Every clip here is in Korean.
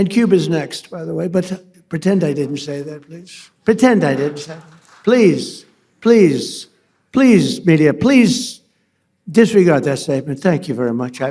And Cuba's next, by the way, but pretend I didn't say that, please. Pretend I didn't say that. Please, please, please, media, please disregard that statement. Thank you very much.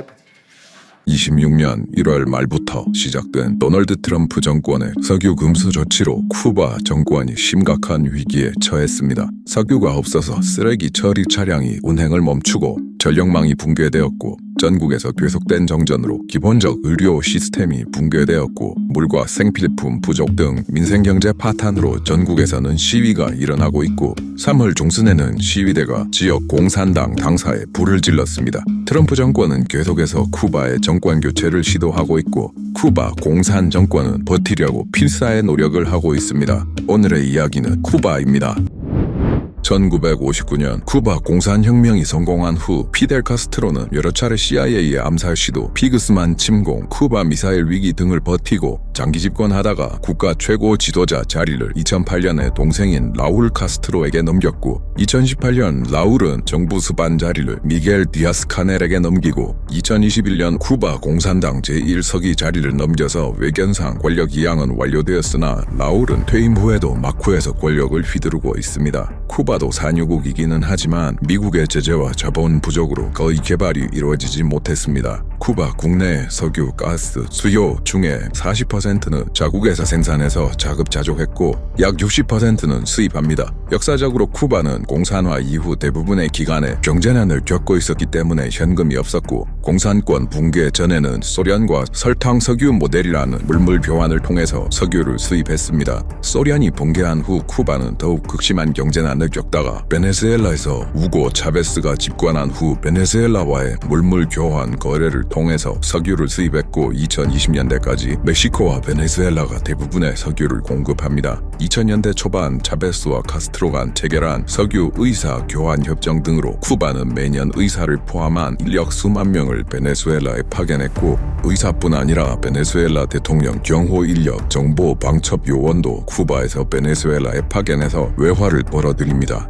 26년 1월 말부터 시작된 도널드 트럼프 정권의 석유 금수 조치로 쿠바 정권이 심각한 위기에 처했습니다. 석유가 없어서 쓰레기 처리 차량이 운행을 멈추고 전력망이 붕괴되었고 전국에서 계속된 정전으로 기본적 의료 시스템이 붕괴되었고 물과 생필품 부족 등 민생경제 파탄으로 전국에서는 시위가 일어나고 있고 3월 중순에는 시위대가 지역 공산당 당사에 불을 질렀습니다. 트럼프 정권은 계속해서 쿠바의 정권 교체를 시도하고 있고 쿠바 공산 정권은 버티려고 필사의 노력을 하고 있습니다. 오늘의 이야기는 쿠바입니다. 1959년 쿠바 공산혁명이 성공한 후 피델 카스트로는 여러 차례 CIA의 암살 시도, 피그스만 침공, 쿠바 미사일 위기 등을 버티고 장기 집권하다가 국가 최고 지도자 자리를 2008년에 동생인 라울 카스트로에게 넘겼고 2018년 라울은 정부 수반 자리를 미겔 디아스 카넬에게 넘기고 2021년 쿠바 공산당 제1서기 자리를 넘겨서 외견상 권력 이양은 완료되었으나 라울은 퇴임 후에도 마쿠에서 권력을 휘두르고 있습니다. 쿠바도 산유국이기는 하지만 미국의 제재와 자본 부족으로 거의 개발이 이루어지지 못했습니다. 쿠바 국내 석유, 가스, 수요 중에 40%는 자국에서 생산해서 자급자족했고 약 60%는 수입합니다. 역사적으로 쿠바는 공산화 이후 대부분의 기간에 경제난을 겪고 있었기 때문에 현금이 없었고 공산권 붕괴 전에는 소련과 설탕 석유 모델이라는 물물 교환을 통해서 석유를 수입했습니다. 소련이 붕괴한 후 쿠바는 더욱 극심한 경제난을 겪다가 베네수엘라에서 우고 차베스가 집권한 후 베네수엘라와의 물물 교환 거래를 통해서 석유를 수입했고 2020년대까지 멕시코와 베네수엘라가 대부분의 석유를 공급합니다. 2000년대 초반 차베스와 카스트로 간 체결한 석유 의사 교환 협정 등으로 쿠바는 매년 의사를 포함한 인력 수만 명을 베네수엘라에 파견했고 의사뿐 아니라 베네수엘라 대통령 경호 인력 정보 방첩 요원도 쿠바에서 베네수엘라에 파견해서 외화를 벌어들입니다.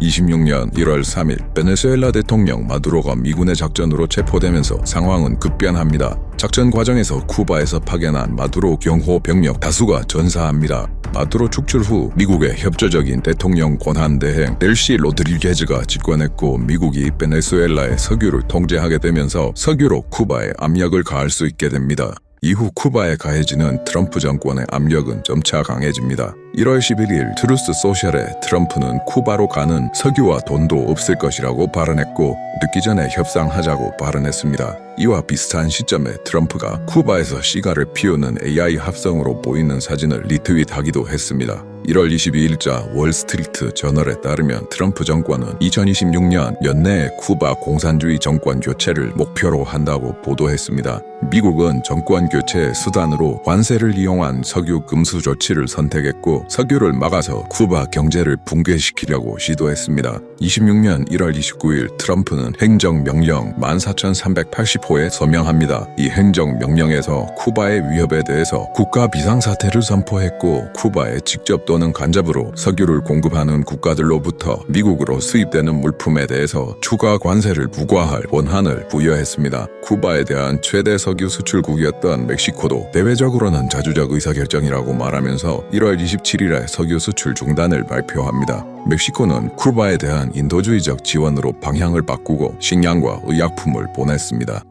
26년 1월 3일 베네수엘라 대통령 마두로가 미군의 작전으로 체포되면서 상황은 급변합니다. 작전 과정에서 쿠바에서 파견한 마두로 경호 병력 다수가 전사합니다. 마두로 축출 후 미국의 협조적인 대통령 권한 대행 델시 로드리게즈가 집권했고 미국이 베네수엘라의 석유를 통제하게 되면서 석유로 쿠바에 압력을 가할 수 있게 됩니다. 이후 쿠바에 가해지는 트럼프 정권의 압력은 점차 강해집니다. 1월 11일 트루스 소셜에 트럼프는 쿠바로 가는 석유와 돈도 없을 것이라고 발언했고 늦기 전에 협상하자고 발언했습니다. 이와 비슷한 시점에 트럼프가 쿠바에서 시가를 피우는 AI 합성으로 보이는 사진을 리트윗하기도 했습니다. 1월 22일자 월스트리트 저널에 따르면 트럼프 정권은 2026년 연내에 쿠바 공산주의 정권 교체를 목표로 한다고 보도했습니다. 미국은 정권 교체의 수단으로 관세를 이용한 석유 금수 조치를 선택했고 석유를 막아서 쿠바 경제를 붕괴시키려고 시도했습니다. 26년 1월 29일 트럼프는 행정명령 14,380호에 서명합니다. 이 행정명령에서 쿠바의 위협에 대해서 국가 비상사태를 선포했고 쿠바에 직접 또는 간접으로 석유를 공급하는 국가들로부터 미국으로 수입되는 물품에 대해서 추가 관세를 부과할 권한을 부여했습니다. 쿠바에 대한 최대 석유 수출국이었던 멕시코도 대외적으로는 자주적 의사결정이라고 말하면서 1월 27일에 석유 수출 중단을 발표합니다. 멕시코는 쿠바에 대한 인도주의적 지원으로 방향을 바꾸고 식량과 의약품을 보냈습니다.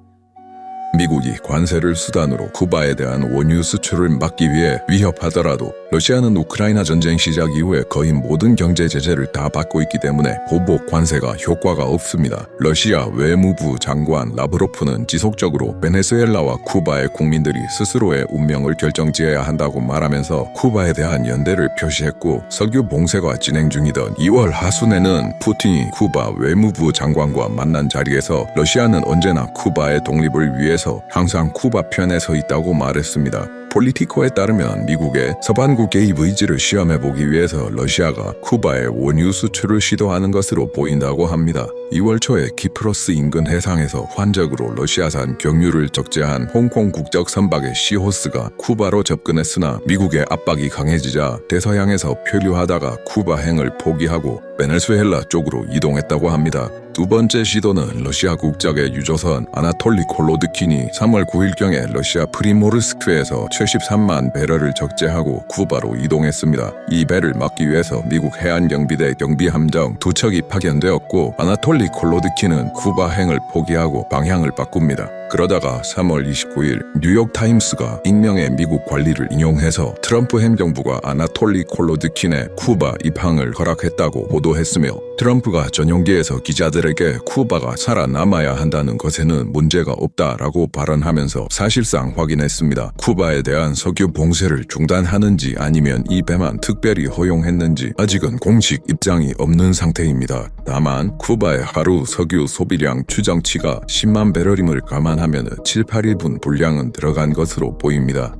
미국이 관세를 수단으로 쿠바에 대한 원유 수출을 막기 위해 위협하더라도 러시아는 우크라이나 전쟁 시작 이후에 거의 모든 경제 제재를 다 받고 있기 때문에 보복 관세가 효과가 없습니다. 러시아 외무부 장관 라브로프는 지속적으로 베네수엘라와 쿠바의 국민들이 스스로의 운명을 결정지어야 한다고 말하면서 쿠바에 대한 연대를 표시했고 석유 봉쇄가 진행 중이던 2월 하순에는 푸틴이 쿠바 외무부 장관과 만난 자리에서 러시아는 언제나 쿠바의 독립을 위해서 항상 쿠바 편에 서 있다고 말했습니다. 폴리티코에 따르면 미국의 서반구 개입 의지를 시험해보기 위해서 러시아가 쿠바의 원유 수출을 시도하는 것으로 보인다고 합니다. 2월 초에 키프로스 인근 해상에서 환적으로 러시아산 경유를 적재한 홍콩 국적 선박의 시호스가 쿠바로 접근했으나 미국의 압박이 강해지자 대서양에서 표류하다가 쿠바행을 포기하고 베네수엘라 쪽으로 이동했다고 합니다. 두 번째 시도는 러시아 국적의 유조선 아나톨리 콜로드킨이 3월 9일경에 러시아 프리모르스크에서 73만 배럴을 적재하고 쿠바로 이동했습니다. 이 배를 막기 위해서 미국 해안경비대 경비함정 2척이 파견되었고 아나톨리 콜로드킨은 쿠바행을 포기하고 방향을 바꿉니다. 그러다가 3월 29일 뉴욕타임스가 익명의 미국 관리를 인용해서 트럼프 행정부가 아나톨리 콜로드킨의 쿠바 입항을 허락했다고 보도했으며 트럼프가 전용기에서 기자들에게 쿠바가 살아남아야 한다는 것에는 문제가 없다라고 발언하면서 사실상 확인했습니다. 쿠바에 대한 석유 봉쇄를 중단하는지 아니면 이 배만 특별히 허용했는지 아직은 공식 입장이 없는 상태입니다. 다만 쿠바의 하루 석유 소비량 추정치가 10만 배럴임을 감안하면 7, 8일분 분량은 들어간 것으로 보입니다.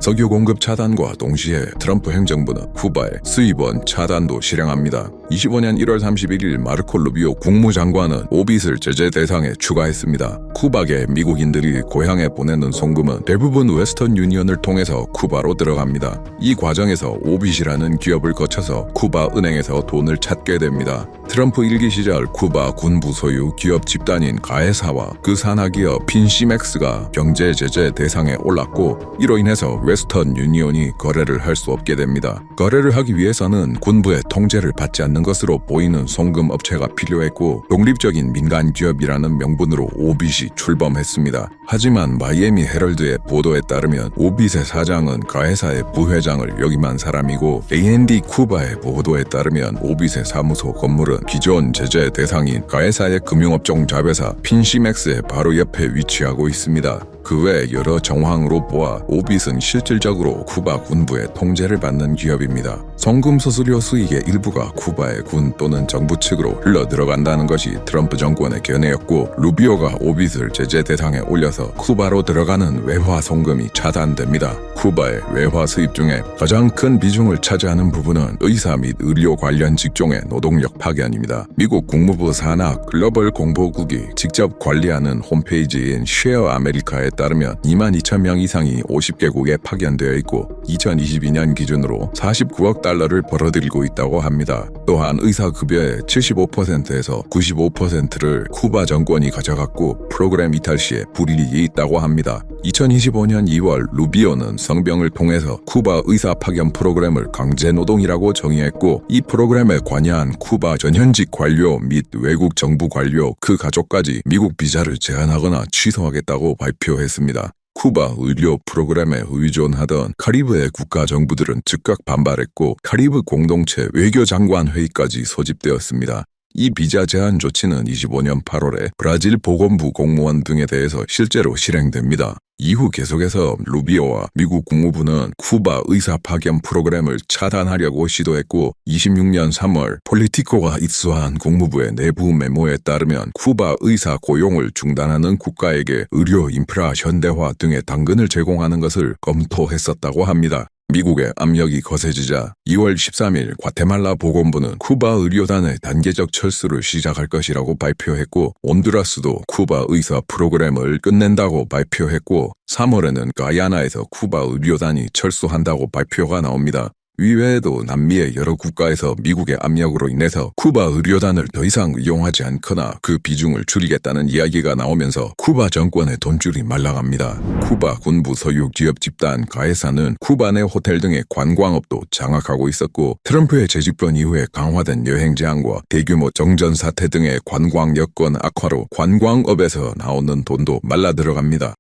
석유 공급 차단과 동시에 트럼프 행정부는 쿠바의 수입원 차단도 실행합니다. 25년 1월 31일 마르코 루비오 국무장관은 오빗을 제재 대상에 추가했습니다. 쿠바계 미국인들이 고향에 보내는 송금은 대부분 웨스턴 유니언을 통해서 쿠바로 들어갑니다. 이 과정에서 오빗이라는 기업을 거쳐서 쿠바 은행에서 돈을 찾게 됩니다. 트럼프 일기 시절 쿠바 군부 소유 기업 집단인 가에사와 그 산하기업 핀시맥스가 경제 제재 대상에 올랐고 이로 인해서 웨스턴 유니온이 거래를 할 수 없게 됩니다. 거래를 하기 위해서는 군부의 통제를 받지 않는 것으로 보이는 송금 업체가 필요했고 독립적인 민간 기업이라는 명분으로 오빗이 출범했습니다. 하지만 마이애미 헤럴드의 보도에 따르면 오빗의 사장은 가에사의 부회장을 역임한 사람이고 A&D 쿠바의 보도에 따르면 오빗의 사무소 건물은 기존 제재 대상인 가에사의 금융업종 자회사 핀시맥스의 바로 옆에 위치하고 있습니다. 그 외 여러 정황으로 보아 오빗은 실질적으로 쿠바 군부의 통제를 받는 기업입니다. 송금 수수료 수익의 일부가 쿠바의 군 또는 정부 측으로 흘러 들어간다는 것이 트럼프 정권의 견해였고 루비오가 오빗을 제재 대상에 올려서 쿠바로 들어가는 외화 송금이 차단됩니다. 쿠바의 외화 수입 중에 가장 큰 비중을 차지하는 부분은 의사 및 의료 관련 직종의 노동력 파견입니다. 미국 국무부 산하 글로벌 공보국이 직접 관리하는 홈페이지인 쉐어 아메리카에 따르면 22,000명 이상이 50개국에 파견되어 있고 2022년 기준으로 49억 달러를 벌어들이고 있다고 합니다. 또한 의사급여의 75%에서 95%를 쿠바 정권이 가져갔고 프로그램 이탈 시에 불이익이 있다고 합니다. 2025년 2월 루비오는 성명을 통해서 쿠바 의사 파견 프로그램을 강제노동이라고 정의했고 이 프로그램에 관여한 쿠바 전현직 관료 및 외국 정부 관료 그 가족까지 미국 비자를 제한하거나 취소하겠다고 발표했습니다. 쿠바 의료 프로그램에 의존하던 카리브해 국가 정부들은 즉각 반발했고 카리브 공동체 외교장관 회의까지 소집되었습니다. 이 비자 제한 조치는 25년 8월에 브라질 보건부 공무원 등에 대해서 실제로 실행됩니다. 이후 계속해서 루비오와 미국 국무부는 쿠바 의사 파견 프로그램을 차단하려고 시도했고 26년 3월 폴리티코가 입수한 국무부의 내부 메모에 따르면 쿠바 의사 고용을 중단하는 국가에게 의료 인프라 현대화 등의 당근을 제공하는 것을 검토했었다고 합니다. 미국의 압력이 거세지자 2월 13일 과테말라 보건부는 쿠바 의료단의 단계적 철수를 시작할 것이라고 발표했고 온두라스도 쿠바 의사 프로그램을 끝낸다고 발표했고 3월에는 가야나에서 쿠바 의료단이 철수한다고 발표가 나옵니다. 이외에도 남미의 여러 국가에서 미국의 압력으로 인해서 쿠바 의료단을 더 이상 이용하지 않거나 그 비중을 줄이겠다는 이야기가 나오면서 쿠바 정권의 돈줄이 말라갑니다. 쿠바 군부 소유 기업 집단 가에사는 쿠바 내 호텔 등의 관광업도 장악하고 있었고 트럼프의 재집권 이후에 강화된 여행 제한과 대규모 정전 사태 등의 관광 여건 악화로 관광업에서 나오는 돈도 말라 들어갑니다.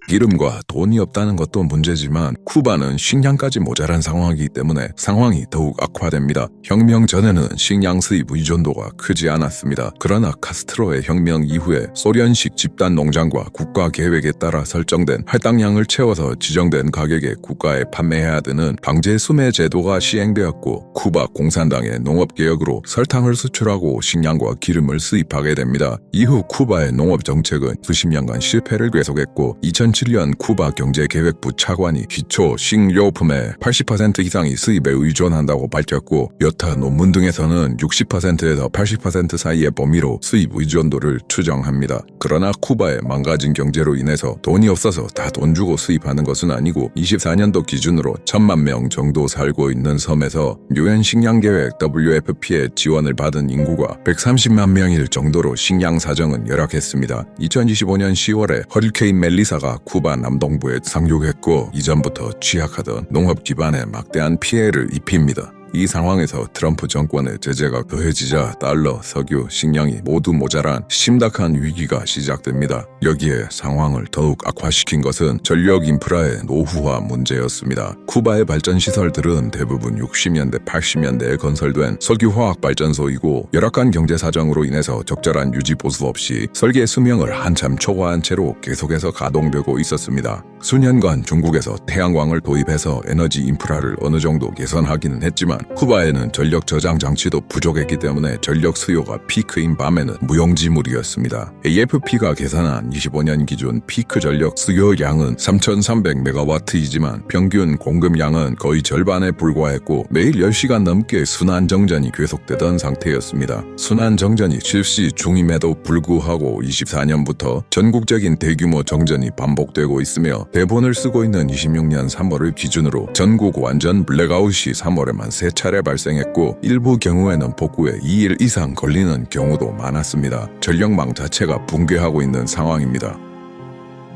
기름과 돈이 없다는 것도 문제지만 쿠바는 식량까지 모자란 상황이기 때문에 상황이 더욱 악화됩니다. 혁명 전에는 식량 수입 의존도가 크지 않았습니다. 그러나 카스트로의 혁명 이후에 소련식 집단 농장과 국가 계획에 따라 설정된 할당량을 채워서 지정된 가격에 국가에 판매해야 되는 방제 수매 제도가 시행되었고 쿠바 공산당의 농업개혁으로 설탕을 수출하고 식량과 기름을 수입하게 됩니다. 이후 쿠바의 농업 정책은 수십 년간 실패를 계속했고 2007 2007년 쿠바 경제계획부 차관이 기초 식료품의 80% 이상이 수입에 의존한다고 밝혔고 여타 논문 등에서는 60%에서 80% 사이의 범위로 수입 의존도를 추정합니다. 그러나 쿠바의 망가진 경제로 인해서 돈이 없어서 다 돈 주고 수입하는 것은 아니고 24년도 기준으로 1,000만 명 정도 살고 있는 섬에서 유엔 식량계획 WFP의 지원을 받은 인구가 130만 명일 정도로 식량 사정은 열악했습니다. 2025년 10월에 허리케인 멜리사가 쿠바 남동부에 상륙했고 이전부터 취약하던 농업 기반에 막대한 피해를 입힙니다. 이 상황에서 트럼프 정권의 제재가 더해지자 달러, 석유, 식량이 모두 모자란 심각한 위기가 시작됩니다. 여기에 상황을 더욱 악화시킨 것은 전력 인프라의 노후화 문제였습니다. 쿠바의 발전시설들은 대부분 60년대, 80년대에 건설된 석유화학 발전소이고 열악한 경제 사정으로 인해서 적절한 유지 보수 없이 설계 수명을 한참 초과한 채로 계속해서 가동되고 있었습니다. 수년간 중국에서 태양광을 도입해서 에너지 인프라를 어느 정도 개선하기는 했지만 쿠바에는 전력 저장 장치도 부족했기 때문에 전력 수요가 피크인 밤에는 무용지물이었습니다. AFP가 계산한 25년 기준 피크 전력 수요량은 3,300메가와트이지만 평균 공급량은 거의 절반에 불과했고 매일 10시간 넘게 순환정전이 계속되던 상태였습니다. 순환정전이 실시 중임에도 불구하고 24년부터 전국적인 대규모 정전이 반복되고 있으며 대본을 쓰고 있는 26년 3월을 기준으로 전국 완전 블랙아웃이 3월에만 3차례 발생했고 일부 경우에는 복구에 2일 이상 걸리는 경우도 많았습니다. 전력망 자체가 붕괴하고 있는 상황입니다.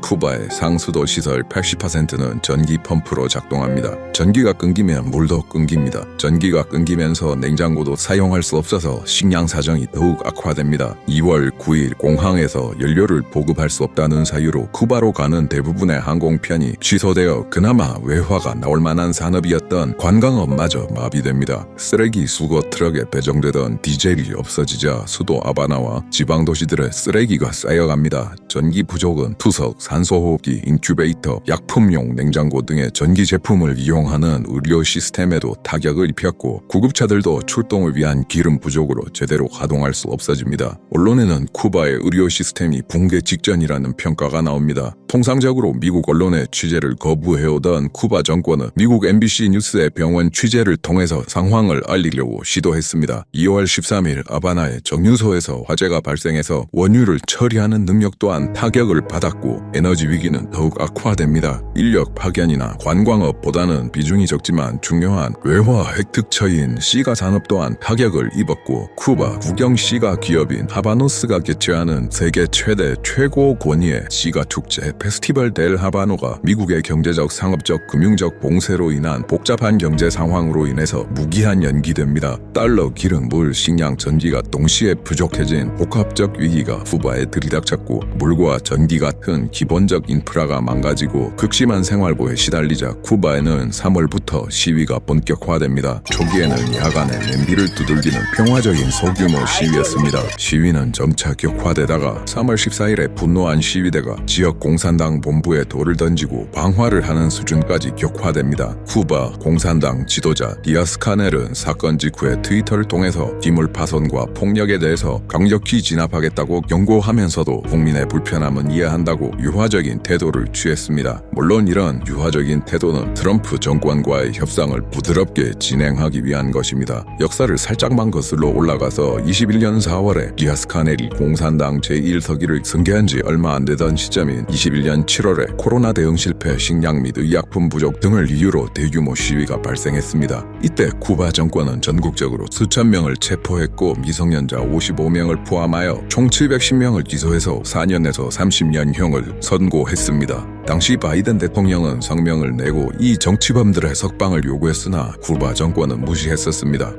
쿠바의 상수도 시설 80%는 전기 펌프로 작동합니다. 전기가 끊기면 물도 끊깁니다. 전기가 끊기면서 냉장고도 사용할 수 없어서 식량 사정이 더욱 악화됩니다. 2월 9일 공항에서 연료를 보급할 수 없다는 사유로 쿠바로 가는 대부분의 항공편이 취소되어 그나마 외화가 나올 만한 산업이었던 관광업마저 마비됩니다. 쓰레기 수거 트럭에 배정되던 디젤이 없어지자 수도 아바나와 지방 도시들의 쓰레기가 쌓여갑니다. 전기 부족은 투석, 산소호흡기, 인큐베이터, 약품용 냉장고 등의 전기 제품을 이용하는 의료 시스템에도 타격을 입혔고 구급차들도 출동을 위한 기름 부족으로 제대로 가동할 수 없어집니다. 언론에는 쿠바의 의료 시스템이 붕괴 직전이라는 평가가 나옵니다. 통상적으로 미국 언론의 취재를 거부해오던 쿠바 정권은 미국 MBC 뉴스의 병원 취재를 통해서 상황을 알리려고 시도했습니다. 2월 13일 아바나의 정유소에서 화재가 발생해서 원유를 처리하는 능력 또한 타격을 받았고 에너지 위기는 더욱 악화됩니다. 인력 파견이나 관광업보다는 비중이 적지만 중요한 외화 획득처인 시가 산업 또한 타격을 입었고 쿠바 국영 시가 기업인 하바노스가 개최하는 세계 최대 최고 권위의 시가 축제 페스티벌 델 하바노가 미국의 경제적, 상업적, 금융적 봉쇄로 인한 복잡한 경제 상황으로 인해서 무기한 연기됩니다. 달러, 기름, 물, 식량, 전기가 동시에 부족해진 복합적 위기가 쿠바에 들이닥쳤고 물과 전기 같은 기본적 인프라가 망가지고 극심한 생활고에 시달리자 쿠바에는 3월부터 시위가 본격화됩니다. 초기에는 야간에 냄비를 두들기는 평화적인 소규모 시위였습니다. 시위는 점차 격화되다가 3월 14일에 분노한 시위대가 지역 공산당 본부에 돌을 던지고 방화를 하는 수준까지 격화됩니다. 쿠바 공산당 지도자 디아스 카넬은 사건 직후에 트위터를 통해서 기물 파손과 폭력에 대해서 강력히 진압하겠다고 경고하면서도 국민의 불편함은 이해한다고 유화적인 태도를 취했습니다. 물론 이런 유화적인 태도는 트럼프 정권과의 협상을 부드럽게 진행하기 위한 것입니다. 역사를 살짝만 거슬러 올라가서 21년 4월에 디아스 카넬이 공산당 제1서기를 승계한 지 얼마 안 되던 시점인 21년 7월에 코로나 대응 실패, 식량 및 의약품 부족 등을 이유로 대규모 시위가 발생했습니다. 이때 쿠바 정권은 전국적으로 수천 명을 체포했고 미성년자 55명을 포함하여 총 710명을 기소해서 4년에서 30년형을 선고했습니다. 당시 바이든 대통령은 성명을 내고 이 정치범들의 석방을 요구했으나 쿠바 정권은 무시했었습니다.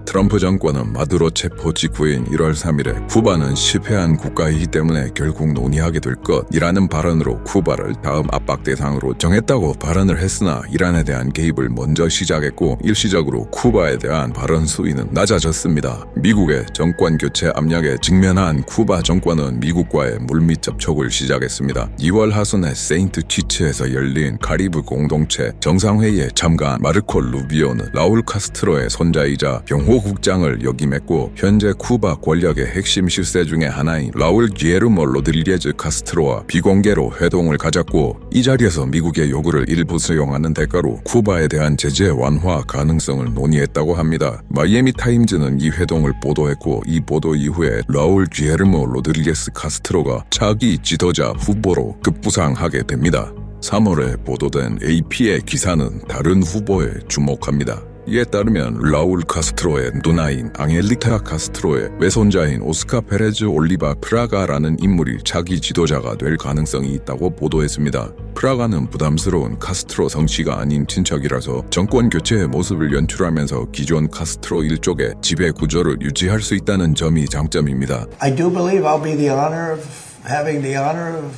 트럼프 정권은 마두로 체포 직후인 1월 3일에 쿠바는 실패한 국가이기 때문에 결국 논의하게 될 것이라는 발언으로 쿠바를 다음 압박 대상으로 정했다고 발언을 했으나 이란에 대한 개입을 먼저 시작했고 일시적으로 쿠바에 대한 발언 수위는 낮아졌습니다. 미국의 정권 교체 압력에 직면한 쿠바 정권은 미국과의 물밑 접촉을 시작했습니다. 2월 하순에 세인트 키츠에서 열린 카리브 공동체 정상회의에 참가한 마르코 루비오는 라울 카스트로의 손자이자 병호 국장을 역임했고 현재 쿠바 권력의 핵심 실세 중의 하나인 라울 기에르모 로드리게즈 카스트로와 비공개로 회동을 가졌고 이 자리에서 미국의 요구를 일부 수용하는 대가로 쿠바에 대한 제재 완화 가능성을 논의했다고 합니다. 마이애미 타임즈는 이 회동을 보도했고 이 보도 이후에 라울 기에르모 로드리게스 카스트로가 차기 지도자 후보로 급부상하게 됩니다. 3월에 보도된 AP의 기사는 다른 후보에 주목합니다. 이에 따르면 라울 카스트로의 누나인 앙헬리타 카스트로의 외손자인 오스카 페레즈 올리바 프라가라는 인물이 차기 지도자가 될 가능성이 있다고 보도했습니다. 프라가는 부담스러운 카스트로 성씨가 아닌 친척이라서 정권 교체의 모습을 연출하면서 기존 카스트로 일족의 지배 구조를 유지할 수 있다는 점이 장점입니다. I do believe I'll be the honor of having the honor of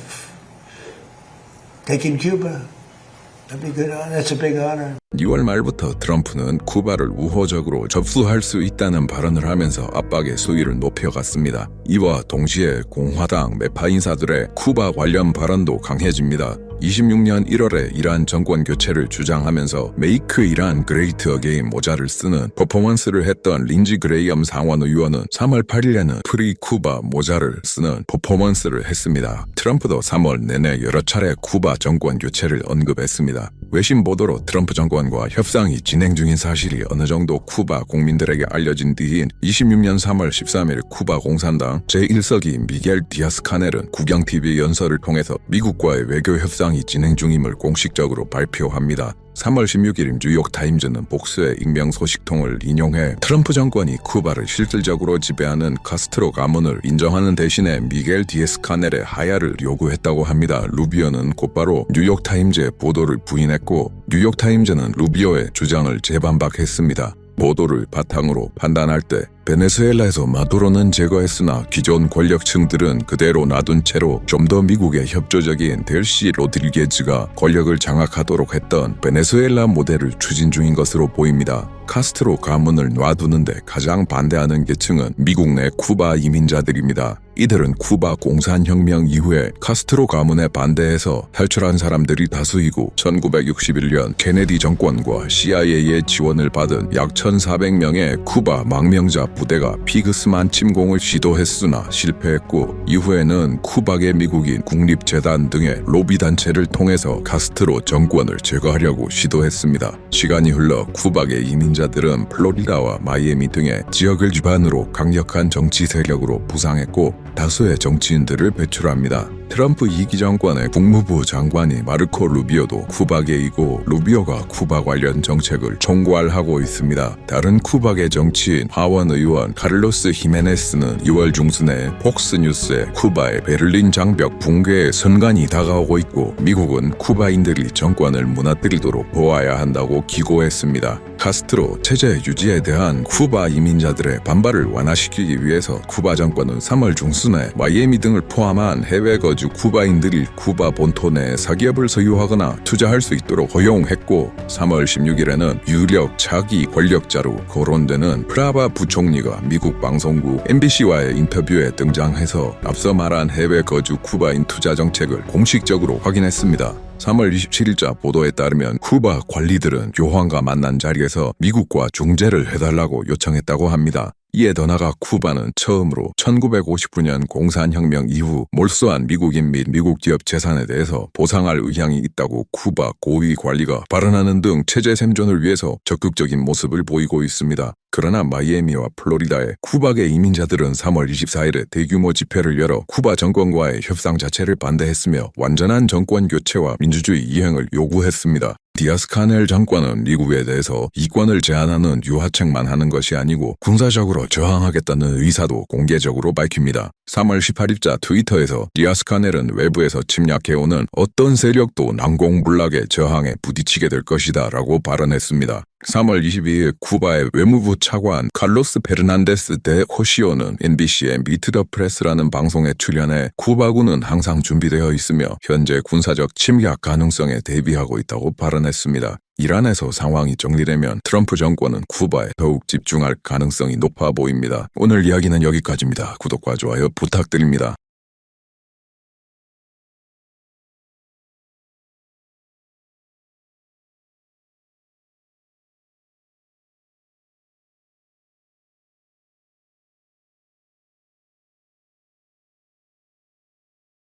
taking Cuba. That'd be good. That's a big honor. 6월 말부터 트럼프는 쿠바를 우호적으로 접수할 수 있다는 발언을 하면서 압박의 수위를 높여갔습니다. 이와 동시에 공화당 매파 인사들의 쿠바 관련 발언도 강해집니다. 26년 1월에 이란 정권 교체를 주장하면서 메이크 이란 그레이트 어게인 모자를 쓰는 퍼포먼스를 했던 린지 그레이엄 상원 의원은 3월 8일에는 프리 쿠바 모자를 쓰는 퍼포먼스를 했습니다. 트럼프도 3월 내내 여러 차례 쿠바 정권 교체를 언급했습니다. 외신 보도로 트럼프 정권과 협상이 진행 중인 사실이 어느 정도 쿠바 국민들에게 알려진 뒤인 26년 3월 13일 쿠바 공산당 제1서기 미겔 디아스 카넬은 국영TV 연설을 통해서 미국과의 외교 협상이 진행 중임을 공식적으로 발표합니다. 3월 16일 뉴욕타임즈는 복수의 익명 소식통을 인용해 트럼프 정권이 쿠바를 실질적으로 지배하는 카스트로 가문을 인정하는 대신에 미겔 디에스 카넬의 하야를 요구했다고 합니다. 루비오는 곧바로 뉴욕타임즈의 보도를 부인했고 뉴욕타임즈는 루비오의 주장을 재반박했습니다. 보도를 바탕으로 판단할 때 베네수엘라에서 마두로는 제거했으나 기존 권력층들은 그대로 놔둔 채로 좀 더 미국의 협조적인 델시 로드리게즈가 권력을 장악하도록 했던 베네수엘라 모델을 추진 중인 것으로 보입니다. 카스트로 가문을 놔두는데 가장 반대하는 계층은 미국 내 쿠바 이민자들입니다. 이들은 쿠바 공산혁명 이후에 카스트로 가문에 반대해서 탈출한 사람들이 다수이고 1961년 케네디 정권과 CIA의 지원을 받은 약 1,400명의 쿠바 망명자 부대가 피그스만 침공을 시도했으나 실패했고 이후에는 쿠바계 미국인 국립재단 등의 로비 단체를 통해서 카스트로 정권을 제거하려고 시도했습니다. 시간이 흘러 쿠바계 이민자들은 플로리다와 마이애미 등의 지역을 기반으로 강력한 정치 세력으로 부상했고 다수의 정치인들을 배출합니다. 트럼프 2기 정권의 국무부 장관이 마르코 루비오도 쿠바계이고 루비오가 쿠바 관련 정책을 총괄하고 있습니다. 다른 쿠바계 정치인 하원 의원 카를로스 히메네스는 6월 중순에 폭스뉴스에 쿠바의 베를린 장벽 붕괴의 선관이 다가오고 있고 미국은 쿠바인들이 정권을 무너뜨리도록 도와야 한다고 기고했습니다. 카스트로 체제 유지에 대한 쿠바 이민자들의 반발을 완화시키기 위해서 쿠바 정권은 3월 중순에 마이애미 등을 포함한 해외 거주 쿠바인들이 쿠바 본토 내 사기업을 소유하거나 투자할 수 있도록 허용했고 3월 16일에는 유력 차기 권력자로 거론되는 프라바 부총리가 미국 방송국 MBC와의 인터뷰에 등장해서 앞서 말한 해외 거주 쿠바인 투자 정책을 공식적으로 확인했습니다. 3월 27일자 보도에 따르면 쿠바 관리들은 교황과 만난 자리에서 미국과 중재를 해달라고 요청했다고 합니다. 이에 더 나아가 쿠바는 처음으로 1959년 공산혁명 이후 몰수한 미국인 및 미국 기업 재산에 대해서 보상할 의향이 있다고 쿠바 고위 관리가 발언하는 등 체제 생존을 위해서 적극적인 모습을 보이고 있습니다. 그러나 마이애미와 플로리다의 쿠바계 이민자들은 3월 24일에 대규모 집회를 열어 쿠바 정권과의 협상 자체를 반대했으며 완전한 정권 교체와 민주주의 이행을 요구했습니다. 디아스 카넬 정권은 미국에 대해서 이권을 제한하는 유화책만 하는 것이 아니고 군사적으로 저항하겠다는 의사도 공개적으로 밝힙니다. 3월 18일자 트위터에서 디아스 카넬은 외부에서 침략해오는 어떤 세력도 난공불락의 저항에 부딪히게 될 것이다 라고 발언했습니다. 3월 22일 쿠바의 외무부 차관 칼로스 페르난데스 데 호시오는 MBC의 미트 더 프레스라는 방송에 출연해 쿠바군은 항상 준비되어 있으며 현재 군사적 침략 가능성에 대비하고 있다고 발언했습니다. 이란에서 상황이 정리되면 트럼프 정권은 쿠바에 더욱 집중할 가능성이 높아 보입니다. 오늘 이야기는 여기까지입니다. 구독과 좋아요 부탁드립니다.